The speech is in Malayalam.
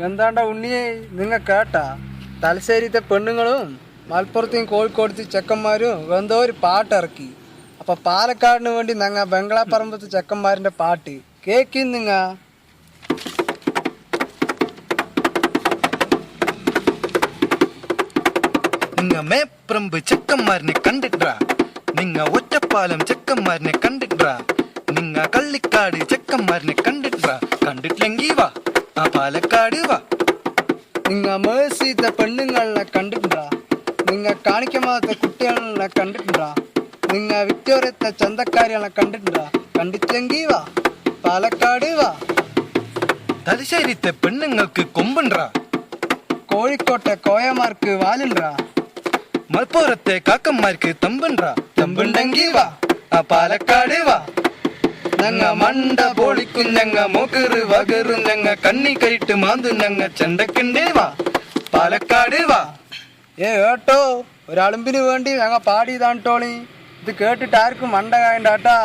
എന്താണ്ട ഉണ്ണിയെ നിങ്ങ കേട്ടാ തലശ്ശേരിത്തെ പെണ്ണുങ്ങളും മലപ്പുറത്തെയും കോഴിക്കോടത്തെ ചെക്കന്മാരും എന്തോ ഒരു പാട്ട് ഇറക്കി. അപ്പൊ പാലക്കാടിന് വേണ്ടി ഞങ്ങ ബംഗ്ലാപ്പറമ്പത്തെ ചെക്കന്മാരിന്റെ പാട്ട് കേക്കും നിങ്ങ. നിങ്ങ മേപ്രമ്പ് ചെക്കന്മാരിനെ കണ്ടിട്ടാ, നിങ്ങ ഒറ്റപ്പാലം ചെക്കന്മാരിനെ കണ്ടിട്ടാ, നിങ്ങ കള്ളിക്കാട് ചെക്കന്മാരിനെ കണ്ടിട്ടാ, കണ്ടിട്ടില്ലെങ്കി വാ ആ പാലക്കാട് വാ. നിങ്ങ മേഴ്സിത്തെ പെണ്ണുങ്ങളെ കണ്ടിട്ടാ, നിങ്ങ കാണിക്കമാത്ത കുട്ടികളെ കണ്ടിട്ടാ, നിങ്ങ വിക്ടോറിയത്തെ ചന്തക്കാരികളെ കണ്ടിട്ടാ, കണ്ടിട്ടില്ലെങ്കി വാ പാലക്കാട് വാ. തലശ്ശേരിത്തെ പെണ്ണുങ്ങൾക്ക് കൊമ്പുണ്ടാ, കോഴിക്കോട്ടെ കോയമാർക്ക് വാലുണ്ടാ, മലപ്പുറത്തെ കാക്കന്മാർക്ക് തമ്പുണ്ടാ, തമ്പുണ്ടെങ്കി വാ ആ പാലക്കാട് വാ. ഞങ്ങ മണ്ട പൊളിക്കും, ഞങ്ങ മൊകറ് വകറും, ഞങ്ങ കണ്ണി കരിട്ട് മാന്തും, ഞങ്ങ ചെണ്ടക്കിണ്ടേ വാ പാലക്കാട് വാ. കേട്ടോ, ഒരളുമ്പിന് വേണ്ടി ഞങ്ങ പാടിയതാണ്ടോളി. ഇത് കേട്ടിട്ട് ആർക്കും മണ്ട കായണ്ടാട്ടാ.